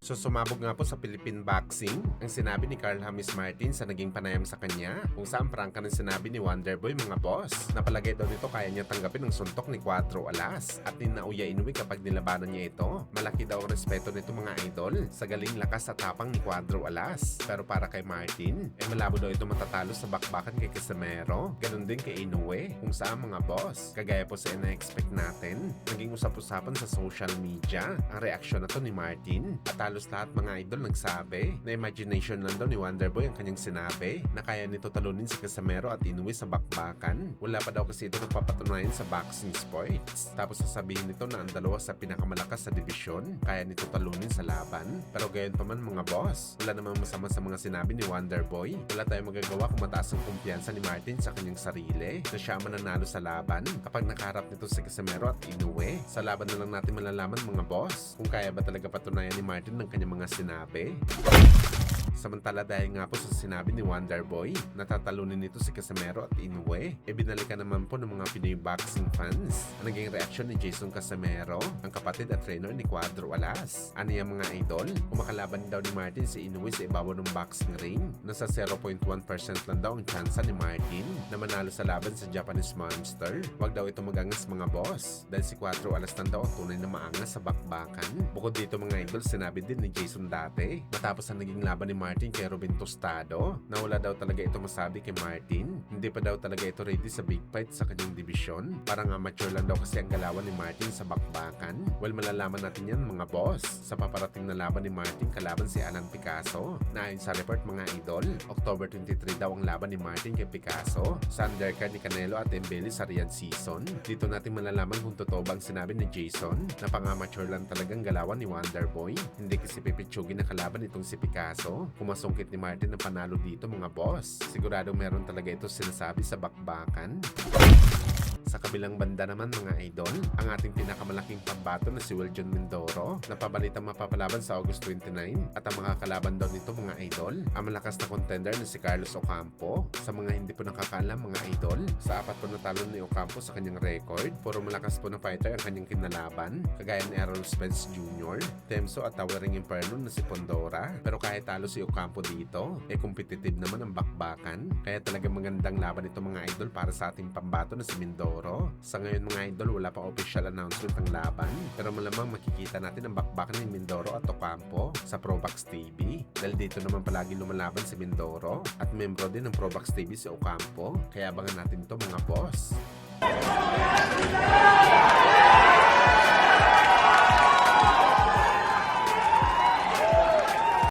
So sumabog nga po sa Philippine Boxing ang sinabi ni Carl James Martin sa naging panayam sa kanya kung saan prangka ng sinabi ni Wonderboy mga boss. Napalagay daw nito kaya niya tanggapin ang suntok ni Cuatro Alas at ninauya Inoue kapag nilabanan niya ito. Malaki daw ang respeto nito mga idol sa galing lakas at tapang ni Cuatro Alas. Pero para kay Martin, malabo daw ito matatalo sa bakbakan kay Casimero. Ganon din kay Inoue kung saan mga boss. Kagaya po sa ina-expect natin, naging usap-usapan sa social media ang reaksyon na to ni Martin at halos lahat mga idol nagsabi na imagination lang daw ni Wonderboy ang kanyang sinabi na kaya nito talunin si Casimero at Inoue sa bakbakan. Wala pa daw kasi ito nagpapatunayan sa boxing sports. Tapos sasabihin nito na ang dalawa sa pinakamalakas sa divisyon kaya nito talunin sa laban. Pero gayon pa man mga boss, wala namang masama sa mga sinabi ni Wonderboy. Wala tayong magagawa kung mataas ang kumpiyansa ni Martin sa kanyang sarili na siya mananalo sa laban kapag nakaharap nito si Casimero at Inoue. Sa laban na lang natin malalaman mga boss kung kaya ba talaga patunayan ni Martin ng kanyang mga sinabi. Samantala dahil nga po sa sinabi ni Wonderboy na tatalunin nito si Casimero at Inoue, binalikan naman po ng mga Pinoy boxing fans ang naging reaksyon ni Jason Casimero, ang kapatid at trainer ni Cuatro Alas. Ano yung mga idol? Kung makalaban daw ni Martin si Inoue sa ibabaw ng boxing ring, nasa 0.1% lang daw ang tsansa ni Martin na manalo sa laban sa Japanese Monster. Wag daw ito magangas mga boss dahil si Cuatro Alas lang daw ang tunay na maangas sa bakbakan. Bukod dito mga idol, sinabi din ni Jason dati matapos ang naging laban ni Martin kay Robin Tostado na wala daw talaga ito masabi kay Martin. Hindi pa daw talaga ito ready sa big fight sa kanyang division. Parang amateur lang daw kasi ang galawan ni Martin sa bakbakan. Well, malalaman natin yan mga boss sa paparating na laban ni Martin kalaban si Alan Picasso na ayon sa report mga idol, October 23 daw ang laban ni Martin kay Picasso sa undercard ni Canelo at Embele sa Riyadh season. Dito natin malalaman kung totoo ba ang sinabi ni Jason na pang-amateur lang talagang galawan ni Wonderboy. Hindi kasi pipitsugin na kalaban itong si Picasso. Kumasungkit ni Martin ng panalo dito mga boss. Sigurado meron talaga ito sinasabi sa bakbakan. Sa kabilang banda naman mga idol, ang ating pinakamalaking pambato na si Wiljon Mindoro na pabalitang mapapalaban sa August 29 at ang mga kalaban daw nito mga idol, ang malakas na contender na si Carlos Ocampo. Sa mga hindi po nakakaalam mga idol, sa 4 po na talo ni Ocampo sa kanyang record, puro malakas po na fighter ang kanyang kinalaban, kagaya ni Errol Spence Jr., Temso at Towering Inferno na si Pondora. Pero kahit talo si Ocampo dito, competitive naman ang bakbakan, kaya talagang magandang laban ito mga idol para sa ating pambato na si Mindoro. Sa ngayon mga idol, wala pang official announcement ng laban, pero malamang makikita natin ang bakbakan ni Mindoro at Ocampo sa Probox TV dahil dito naman palagi lumalaban si Mindoro at membro din ng Probox TV si Ocampo, kaya abangan natin ito mga boss.